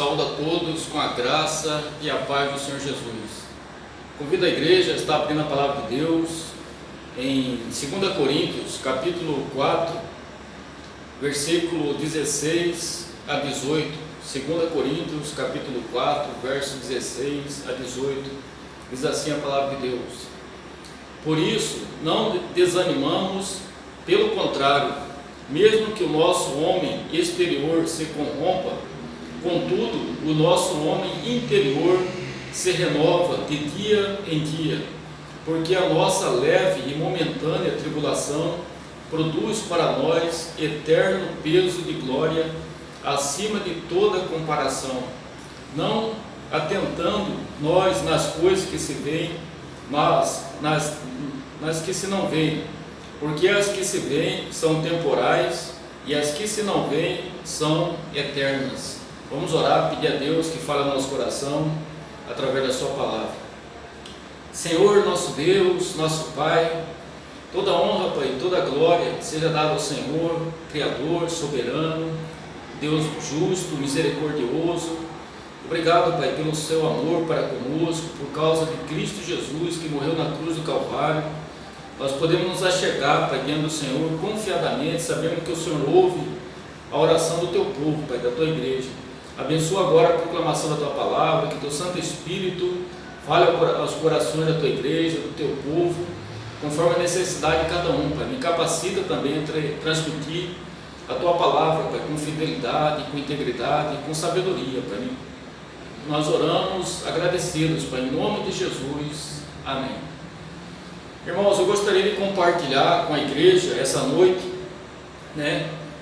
Saúdo a todos com a graça e a paz do Senhor Jesus. Convido a igreja a estar abrindo a palavra de Deus em 2 Coríntios, capítulo 4, versículo 16 a 18. 2 Coríntios, capítulo 4, verso 16 a 18. Diz assim a palavra de Deus: Por isso, não desanimamos, pelo contrário, mesmo que o nosso homem exterior se corrompa, contudo, o nosso homem interior se renova de dia em dia, porque a nossa leve e momentânea tribulação produz para nós eterno peso de glória acima de toda comparação, não atentando nós nas coisas que se veem, mas nas que se não veem, porque as que se veem são temporais e as que se não veem são eternas. Vamos orar, pedir a Deus que fale no nosso coração através da sua palavra. Senhor, nosso Deus, nosso Pai, toda honra, Pai, toda glória seja dada ao Senhor, Criador, soberano, Deus justo, misericordioso. Obrigado, Pai, pelo seu amor para conosco, por causa de Cristo Jesus que morreu na cruz do Calvário. Nós podemos nos achegar, Pai, diante do Senhor confiadamente, sabendo que o Senhor ouve a oração do teu povo, Pai, da tua igreja. Abençoa agora a proclamação da tua palavra, que teu Santo Espírito fale aos corações da tua igreja, do teu povo, conforme a necessidade de cada um, Pai. Me capacita também a transmitir a tua palavra, Pai, com fidelidade, com integridade, com sabedoria, Pai. Nós oramos agradecidos, Pai, em nome de Jesus. Amém. Irmãos, eu gostaria de compartilhar com a igreja essa noite,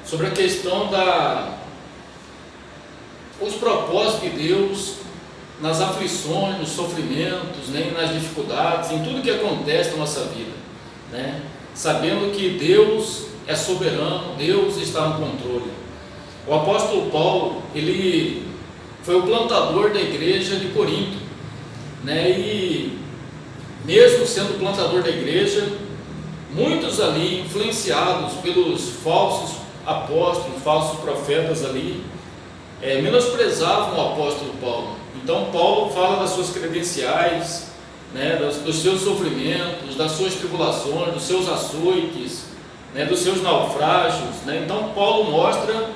sobre a questão os propósitos de Deus nas aflições, nos sofrimentos, nas dificuldades, em tudo que acontece na nossa vida, sabendo que Deus é soberano, Deus está no controle. O apóstolo Paulo, ele foi o plantador da igreja de Corinto, e mesmo sendo plantador da igreja, muitos ali influenciados pelos falsos apóstolos, falsos profetas ali, menosprezavam o apóstolo Paulo. Então Paulo fala das suas credenciais, dos seus sofrimentos, das suas tribulações, dos seus açoites, dos seus naufrágios. Então Paulo mostra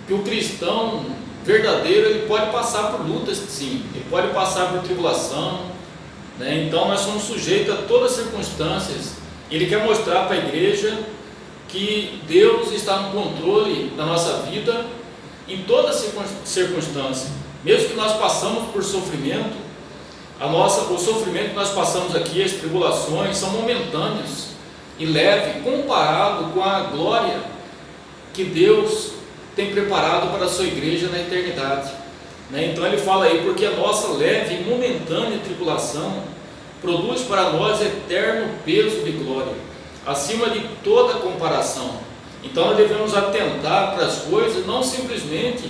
que o cristão verdadeiro, ele pode passar por lutas, sim, ele pode passar por tribulação, então nós somos sujeitos a todas as circunstâncias. Ele quer mostrar para a igreja que Deus está no controle da nossa vida em todas as circunstâncias. Mesmo que nós passamos por sofrimento, o sofrimento que nós passamos aqui, as tribulações, são momentâneos e leves comparado com a glória que Deus tem preparado para a sua igreja na eternidade. Então ele fala aí, porque a nossa leve e momentânea tribulação produz para nós eterno peso de glória, acima de toda comparação. Então nós devemos atentar para as coisas, não simplesmente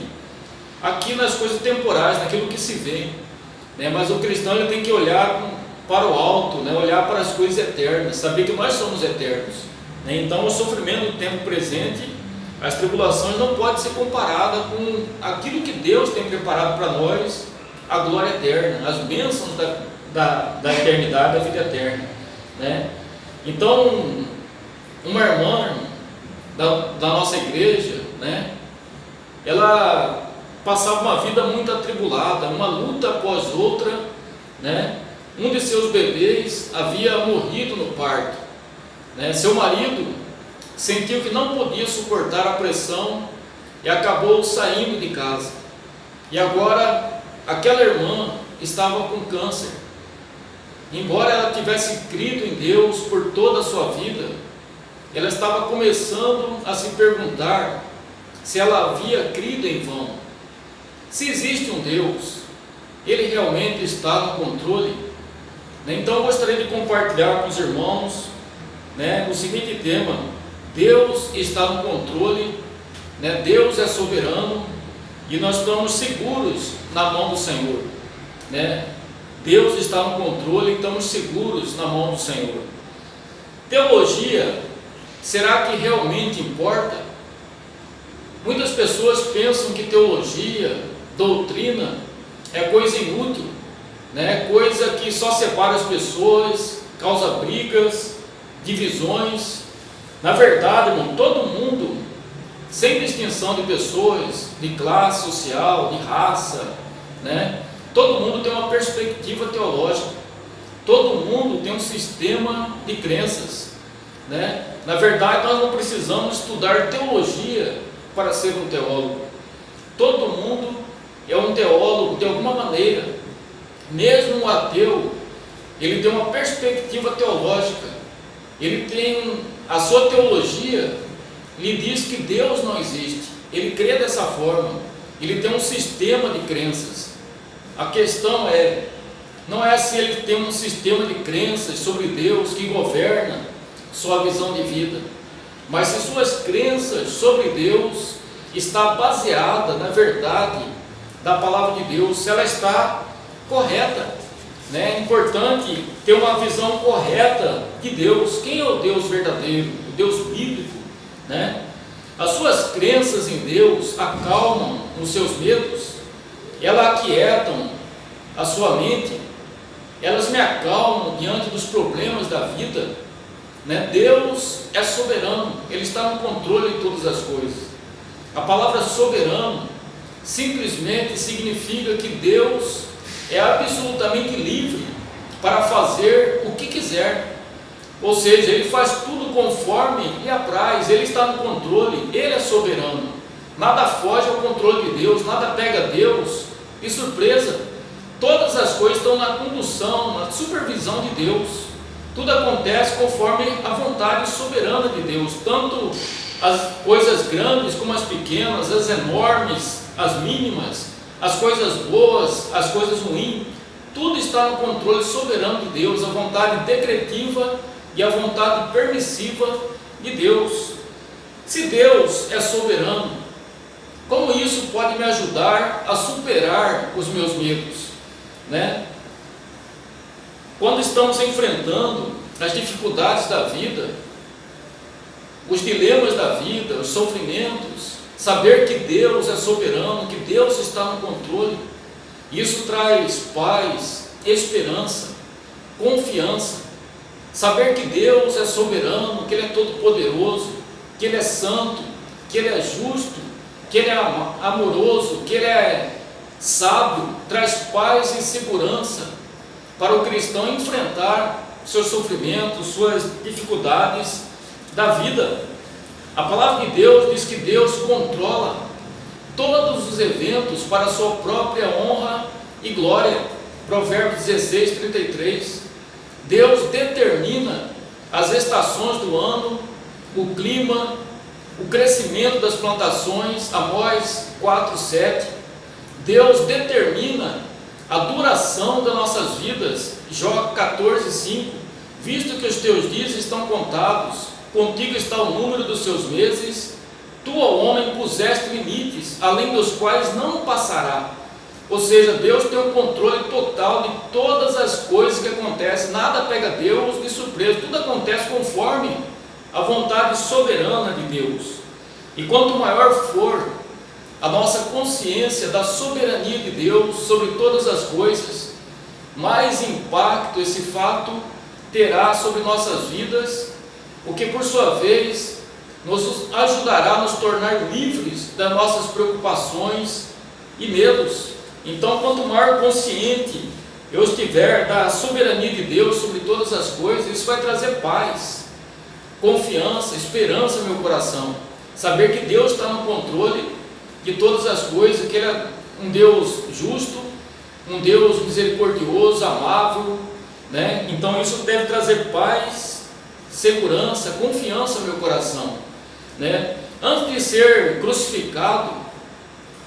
aqui nas coisas temporais, naquilo que se vê, mas o cristão, ele tem que olhar para o alto, olhar para as coisas eternas, saber que nós somos eternos. Então o sofrimento do tempo presente, as tribulações, não pode ser comparada com aquilo que Deus tem preparado para nós, a glória eterna, as bênçãos da eternidade, da vida eterna. Então, uma irmã da nossa igreja, ela passava uma vida muito atribulada, uma luta após outra, um de seus bebês havia morrido no parto, seu marido sentiu que não podia suportar a pressão e acabou saindo de casa, e agora aquela irmã estava com câncer. Embora ela tivesse crido em Deus por toda a sua vida, ela estava começando a se perguntar se ela havia crido em vão. Se existe um Deus, Ele realmente está no controle? Então eu gostaria de compartilhar com os irmãos o seguinte tema: Deus está no controle, Deus é soberano e nós estamos seguros na mão do Senhor. Deus está no controle e estamos seguros na mão do Senhor. Teologia, será que realmente importa? Muitas pessoas pensam que teologia doutrina é coisa inútil, né? Coisa que só separa as pessoas, causa brigas, divisões. Na verdade, irmão, todo mundo, sem distinção de pessoas, de classe social, de raça, né? Todo mundo tem uma perspectiva teológica, todo mundo tem um sistema de crenças, né? Na verdade, nós não precisamos estudar teologia para ser um teólogo. Todo mundo é um teólogo de alguma maneira. Mesmo um ateu, ele tem uma perspectiva teológica, ele tem a sua teologia, lhe diz que Deus não existe, ele crê dessa forma, ele tem um sistema de crenças. A questão não é se ele tem um sistema de crenças sobre Deus que governa sua visão de vida, mas se suas crenças sobre Deus está baseada na verdade da palavra de Deus, se ela está correta, né? É importante ter uma visão correta de Deus. Quem é o Deus verdadeiro, o Deus bíblico, né? As suas crenças em Deus acalmam os seus medos, elas aquietam a sua mente, elas me acalmam diante dos problemas da vida, né? Deus é soberano, Ele está no controle de todas as coisas. A palavra soberano simplesmente significa que Deus é absolutamente livre para fazer o que quiser, ou seja, Ele faz tudo conforme lhe apraz, Ele está no controle, Ele é soberano, nada foge ao controle de Deus, nada pega Deus de surpresa, todas as coisas estão na condução, na supervisão de Deus, tudo acontece conforme a vontade soberana de Deus, tanto as coisas grandes como as pequenas, as enormes, as mínimas, as coisas boas, as coisas ruins, tudo está no controle soberano de Deus, a vontade decretiva e a vontade permissiva de Deus. Se Deus é soberano, como isso pode me ajudar a superar os meus medos, né? Quando estamos enfrentando as dificuldades da vida, os dilemas da vida, os sofrimentos, saber que Deus é soberano, que Deus está no controle, isso traz paz, esperança, confiança. Saber que Deus é soberano, que Ele é todo poderoso, que Ele é santo, que Ele é justo, que Ele é amoroso, que Ele é sábio, traz paz e segurança para o cristão enfrentar seus sofrimentos, suas dificuldades da vida. A palavra de Deus diz que Deus controla todos os eventos para a sua própria honra e glória. Provérbios 16, 33. Deus determina as estações do ano, o clima, o crescimento das plantações. Amós 4, 7. Deus determina a duração das nossas vidas. Jó 14, 5. Visto que os teus dias estão contados, contigo está o número dos seus meses, tu ao homem puseste limites, além dos quais não passará. Ou seja, Deus tem o controle total de todas as coisas que acontecem, nada pega Deus de surpresa, tudo acontece conforme a vontade soberana de Deus. E quanto maior for a nossa consciência da soberania de Deus sobre todas as coisas, mais impacto esse fato terá sobre nossas vidas, o que por sua vez nos ajudará a nos tornar livres das nossas preocupações e medos. Então, quanto maior consciente eu estiver da soberania de Deus sobre todas as coisas, isso vai trazer paz, confiança, esperança no meu coração. Saber que Deus está no controle de todas as coisas, que Ele é um Deus justo, um Deus misericordioso, amável, né? Então isso deve trazer paz, segurança, confiança no meu coração, né? Antes de ser crucificado,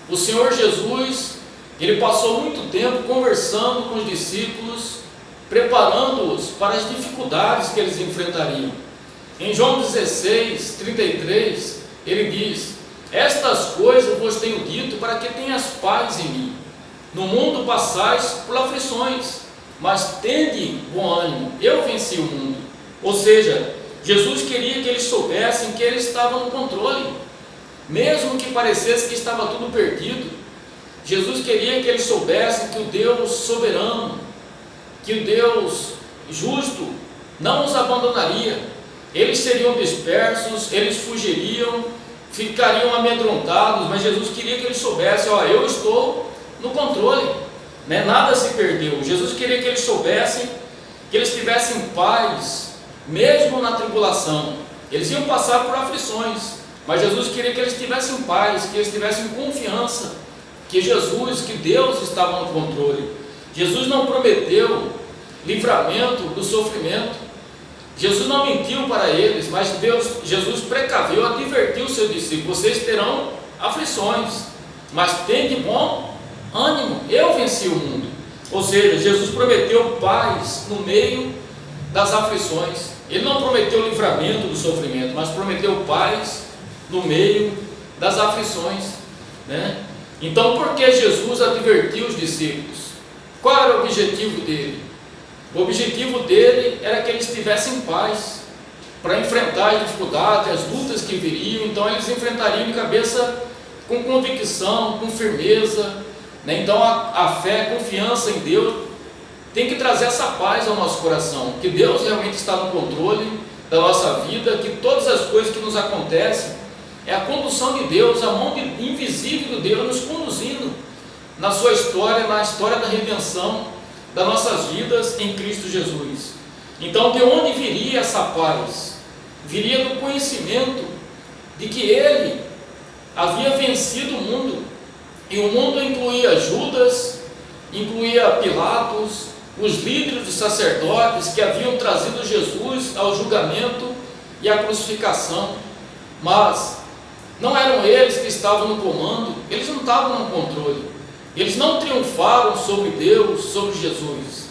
o Senhor Jesus, Ele passou muito tempo conversando com os discípulos, preparando-os para as dificuldades que eles enfrentariam. Em João 16, 33, Ele diz: estas coisas vos tenho dito para que tenhas paz em mim. No mundo passais por aflições, mas tende bom ânimo, eu venci o mundo. Ou seja, Jesus queria que eles soubessem que Ele estava no controle, mesmo que parecesse que estava tudo perdido, Jesus queria que eles soubessem que o Deus soberano, que o Deus justo não os abandonaria. Eles seriam dispersos, eles fugiriam, ficariam amedrontados, mas Jesus queria que eles soubessem: eu estou no controle, né? Nada se perdeu. Jesus queria que eles soubessem que eles tivessem paz, mesmo na tribulação. Eles iam passar por aflições, mas Jesus queria que eles tivessem paz, que eles tivessem confiança, que Jesus, que Deus estava no controle. Jesus não prometeu livramento do sofrimento, Jesus não mentiu para eles, mas Jesus precaveu, advertiu os seus discípulos: vocês terão aflições, mas tem de bom ânimo, eu venci o mundo. Ou seja, Jesus prometeu paz no meio das aflições. Ele não prometeu livramento do sofrimento, mas prometeu paz no meio das aflições, né? Então, por que Jesus advertiu os discípulos? Qual era o objetivo dele? O objetivo dele era que eles tivessem paz para enfrentar as dificuldades, as lutas que viriam. Então eles enfrentariam de cabeça com convicção, com firmeza, né? Então a fé, a confiança em Deus tem que trazer essa paz ao nosso coração, que Deus realmente está no controle da nossa vida, que todas as coisas que nos acontecem é a condução de Deus, a mão invisível de Deus nos conduzindo na sua história, na história da redenção das nossas vidas em Cristo Jesus. Então, de onde viria essa paz? Viria do conhecimento de que Ele havia vencido o mundo, e o mundo incluía Judas, incluía Pilatos, os líderes dos sacerdotes que haviam trazido Jesus ao julgamento e à crucificação, mas não eram eles que estavam no comando, eles não estavam no controle, eles não triunfaram sobre Deus, sobre Jesus.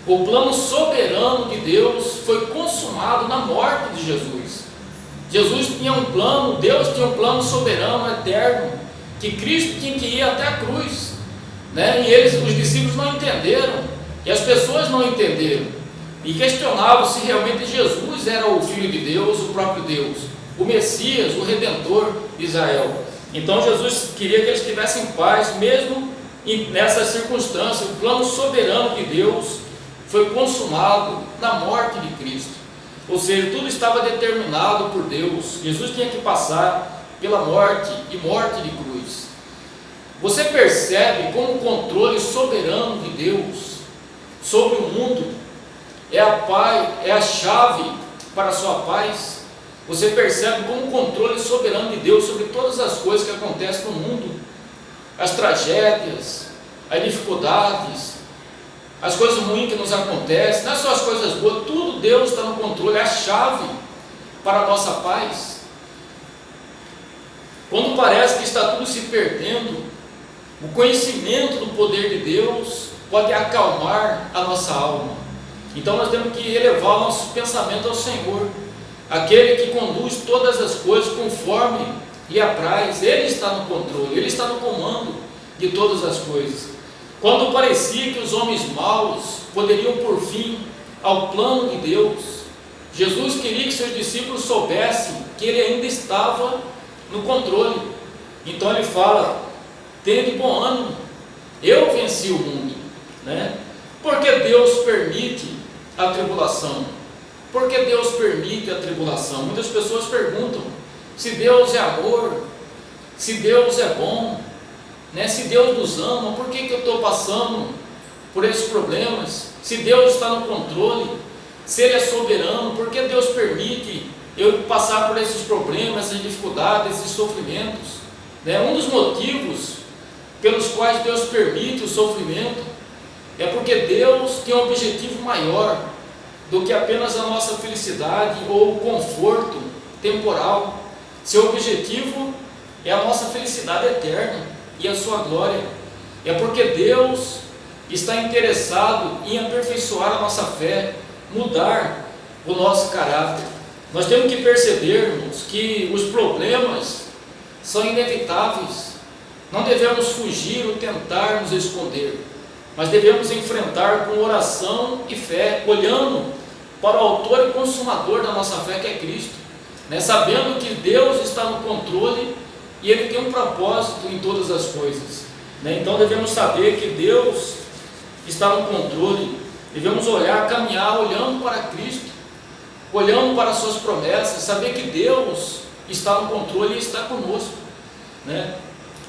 O plano soberano de Deus foi consumado na morte de Jesus. Jesus tinha um plano, Deus tinha um plano soberano, eterno, que Cristo tinha que ir até a cruz, né? E os discípulos não entenderam, e as pessoas não entenderam, e questionavam se realmente Jesus era o Filho de Deus, o próprio Deus, o Messias, o Redentor de Israel. Então Jesus queria que eles tivessem paz, mesmo nessas circunstâncias. O plano soberano de Deus foi consumado na morte de Cristo, ou seja, tudo estava determinado por Deus. Jesus tinha que passar pela morte, e morte de cruz. Você percebe como o controle soberano de Deus sobre o mundo é a chave para a sua paz? Você percebe como o controle soberano de Deus sobre todas as coisas que acontecem no mundo, as tragédias, as dificuldades, as coisas ruins que nos acontecem, não é só as coisas boas, tudo Deus está no controle, é a chave para a nossa paz. Quando parece que está tudo se perdendo, o conhecimento do poder de Deus pode acalmar a nossa alma. Então nós temos que elevar o nosso pensamento ao Senhor, aquele que conduz todas as coisas conforme lhe apraz. Ele está no controle, Ele está no comando de todas as coisas. Quando parecia que os homens maus poderiam pôr fim ao plano de Deus, Jesus queria que seus discípulos soubessem que Ele ainda estava no controle. Então Ele fala: tende bom ânimo, eu venci o mundo, né? Porque Deus permite a tribulação? Por que Deus permite a tribulação? Muitas pessoas perguntam se Deus é amor, se Deus é bom, né? Se Deus nos ama, por que eu estou passando por esses problemas? Se Deus está no controle, se Ele é soberano, por que Deus permite eu passar por esses problemas, essas dificuldades, esses sofrimentos, né? Um dos motivos pelos quais Deus permite o sofrimento é porque Deus tem um objetivo maior do que apenas a nossa felicidade ou o conforto temporal. Seu objetivo é a nossa felicidade eterna e a sua glória. É porque Deus está interessado em aperfeiçoar a nossa fé, mudar o nosso caráter. Nós temos que percebermos que os problemas são inevitáveis. Não devemos fugir ou tentar nos esconder, mas devemos enfrentar com oração e fé, olhando para o autor e consumador da nossa fé, que é Cristo, né? Sabendo que Deus está no controle e Ele tem um propósito em todas as coisas. né? Então devemos saber que Deus está no controle, devemos olhar, caminhar olhando para Cristo, olhando para as suas promessas, saber que Deus está no controle e está conosco, né?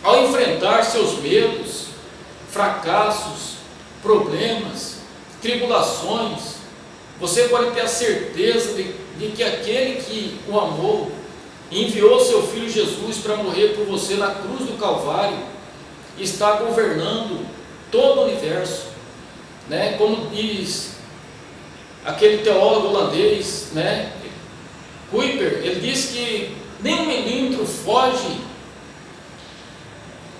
Ao enfrentar seus medos, fracassos, problemas, tribulações, você pode ter a certeza de que aquele que o amou e enviou seu Filho Jesus para morrer por você na cruz do Calvário, está governando todo o universo, né? Como diz aquele teólogo holandês, né, Kuyper, ele diz que nem um milímetro foge,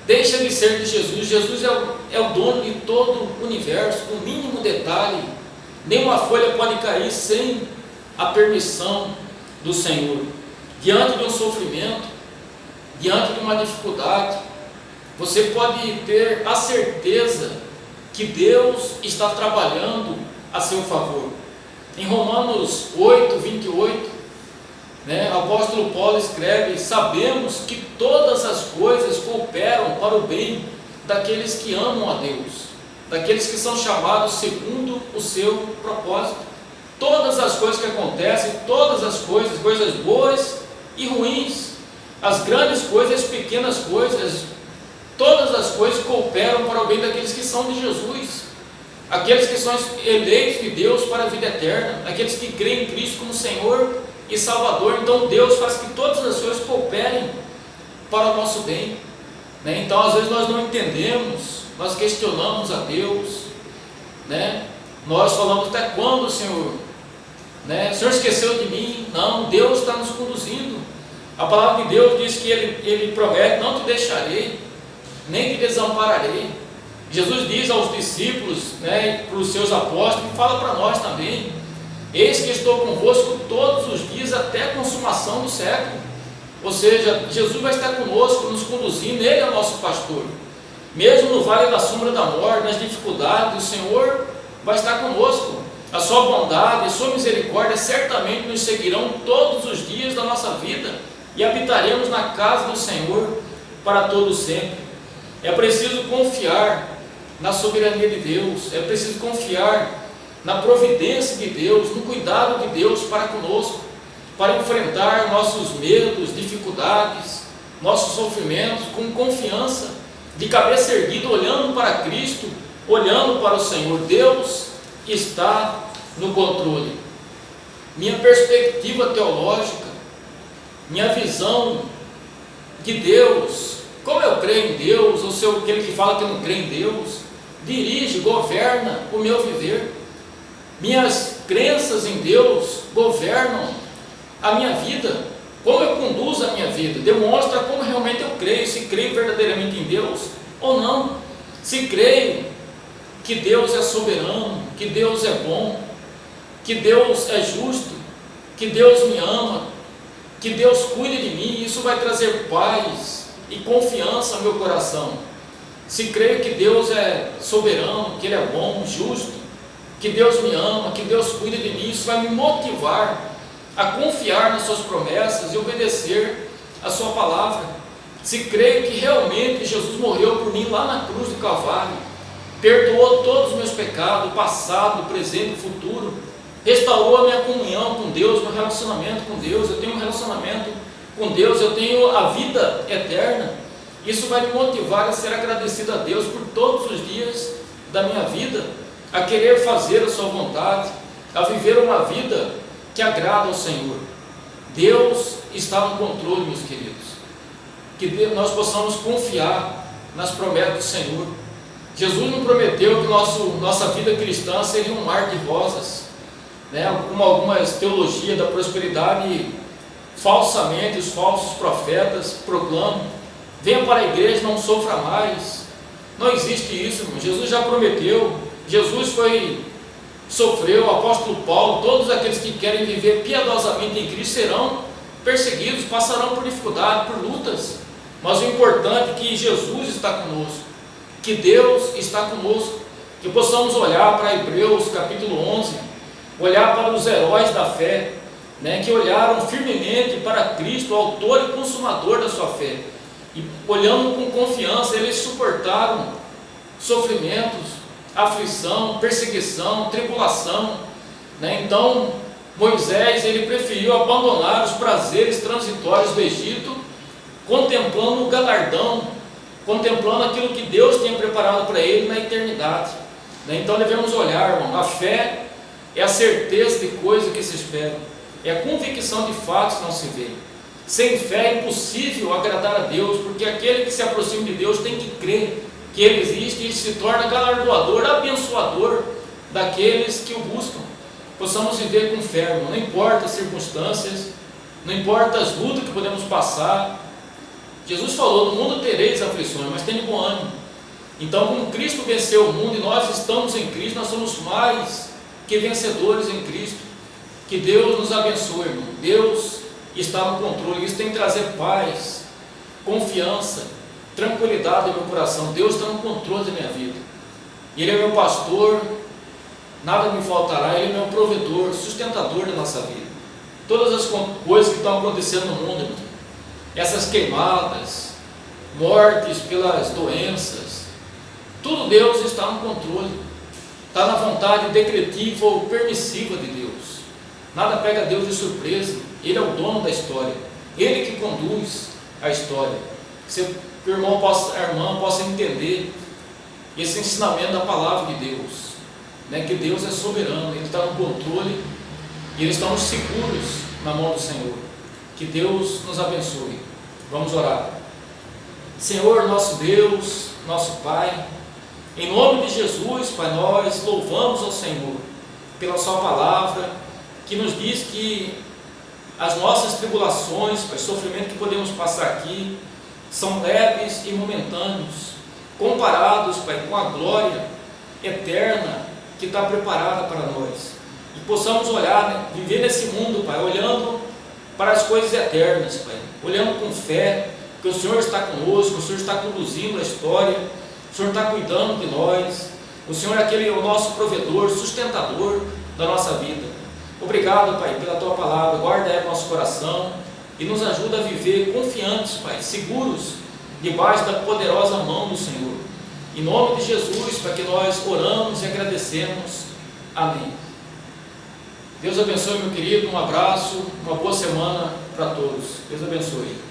deixa de ser de Jesus. Jesus é o dono de todo o universo, no mínimo detalhe, nenhuma folha pode cair sem a permissão do Senhor. Diante de um sofrimento, diante de uma dificuldade, você pode ter a certeza que Deus está trabalhando a seu favor. Em Romanos 8, 28, né, o apóstolo Paulo escreve: sabemos que todas as coisas cooperam para o bem daqueles que amam a Deus, daqueles que são chamados segundo o seu propósito. Todas as coisas que acontecem, todas as coisas, coisas boas e ruins, as grandes coisas, as pequenas coisas, todas as coisas cooperam para o bem daqueles que são de Jesus, aqueles que são eleitos de Deus para a vida eterna, aqueles que creem em Cristo como Senhor e Salvador. Então Deus faz que todas as coisas cooperem para o nosso bem, né? Então às vezes nós não entendemos, nós questionamos a Deus, né? Nós falamos: até quando, Senhor? Né? O Senhor esqueceu de mim? Não, Deus está nos conduzindo. A palavra de Deus diz que Ele promete: não te deixarei, nem te desampararei. Jesus diz aos discípulos, né, para os seus apóstolos, e fala para nós também: eis que estou convosco todos os dias até a consumação do século. Ou seja, Jesus vai estar conosco, nos conduzindo, Ele é o nosso pastor. Mesmo no vale da sombra da morte, nas dificuldades, o Senhor vai estar conosco. A sua bondade, a sua misericórdia certamente nos seguirão todos os dias da nossa vida, e habitaremos na casa do Senhor para todo sempre. É preciso confiar na soberania de Deus, é preciso confiar na providência de Deus, no cuidado de Deus para conosco, para enfrentar nossos medos, dificuldades, nossos sofrimentos com confiança, de cabeça erguida, olhando para Cristo, olhando para o Senhor. Deus está no controle. Minha perspectiva teológica, minha visão de Deus, como eu creio em Deus, ou se eu aquele que fala que não crê em Deus, dirige, governa o meu viver. Minhas crenças em Deus governam a minha vida. Como eu conduzo a minha vida demonstra como realmente eu creio, se creio verdadeiramente em Deus ou não, se creio que Deus é soberano, que Deus é bom, que Deus é justo, que Deus me ama, que Deus cuida de mim. Isso vai trazer paz e confiança ao meu coração. Se creio que Deus é soberano, que Ele é bom, justo, que Deus me ama, que Deus cuida de mim, isso vai me motivar a confiar nas suas promessas e obedecer a sua palavra. Se creio que realmente Jesus morreu por mim lá na cruz do Calvário, perdoou todos os meus pecados, passado, presente e futuro, restaurou a minha comunhão com Deus, meu relacionamento com Deus, eu tenho um relacionamento com Deus, eu tenho a vida eterna. Isso vai me motivar a ser agradecido a Deus por todos os dias da minha vida, a querer fazer a sua vontade, a viver uma vida que agrada ao Senhor. Deus está no controle, meus queridos. Que nós possamos confiar nas promessas do Senhor. Jesus não prometeu que nossa vida cristã seria um mar de rosas, né? Algumas teologias da prosperidade, falsamente, os falsos profetas proclamam: venha para a igreja, não sofra mais. Não existe isso, irmão. Jesus já prometeu. Jesus sofreu, o apóstolo Paulo: todos aqueles que querem viver piedosamente em Cristo serão perseguidos, passarão por dificuldade, por lutas. Mas o importante é que Jesus está conosco, que Deus está conosco, que possamos olhar para Hebreus capítulo 11, olhar para os heróis da fé, né, que olharam firmemente para Cristo, o autor e consumador da sua fé. E olhando com confiança, eles suportaram sofrimentos, aflição, perseguição, tribulação, né? Então Moisés, ele preferiu abandonar os prazeres transitórios do Egito, contemplando o galardão, contemplando aquilo que Deus tinha preparado para ele na eternidade, né? Então devemos olhar, irmão, a fé é a certeza de coisas que se esperam, é a convicção de fatos que não se vê. Sem fé é impossível agradar a Deus, porque aquele que se aproxima de Deus tem que crer que Ele existe e se torna galardoador, abençoador daqueles que o buscam. Possamos viver com fé, irmão, não importa as circunstâncias, não importa as lutas que podemos passar. Jesus falou: no mundo tereis aflições, mas tenha bom ânimo. Então, como Cristo venceu o mundo e nós estamos em Cristo, nós somos mais que vencedores em Cristo. Que Deus nos abençoe, irmão. Deus está no controle. Isso tem que trazer paz, confiança, tranquilidade no meu coração. Deus está no controle da minha vida. Ele é meu pastor, nada me faltará. Ele é meu provedor, sustentador da nossa vida. Todas as coisas que estão acontecendo no mundo, irmão, essas queimadas, mortes pelas doenças, tudo Deus está no controle, está na vontade decretiva ou permissiva de Deus. Nada pega Deus de surpresa. Ele é o dono da história, Ele que conduz a história. Que o irmão a irmã possa entender esse ensinamento da palavra de Deus, né? Que Deus é soberano, Ele está no controle e Ele estamos seguros na mão do Senhor. Que Deus nos abençoe. Vamos orar. Senhor, nosso Deus, nosso Pai, em nome de Jesus, Pai, nós louvamos ao Senhor pela Sua palavra, que nos diz que as nossas tribulações, Pai, sofrimento que podemos passar aqui, são leves e momentâneos, comparados, Pai, com a glória eterna que está preparada para nós. E possamos olhar, né, viver nesse mundo, Pai, olhando para as coisas eternas, Pai, olhando com fé, que o Senhor está conosco, o Senhor está conduzindo a história, o Senhor está cuidando de nós, o Senhor é o nosso provedor, sustentador da nossa vida. Obrigado, Pai, pela Tua palavra. Guarda ela no nosso coração e nos ajuda a viver confiantes, Pai, seguros, debaixo da poderosa mão do Senhor. Em nome de Jesus, para que nós oramos e agradecemos. Amém. Deus abençoe, meu querido. Um abraço, uma boa semana para todos. Deus abençoe.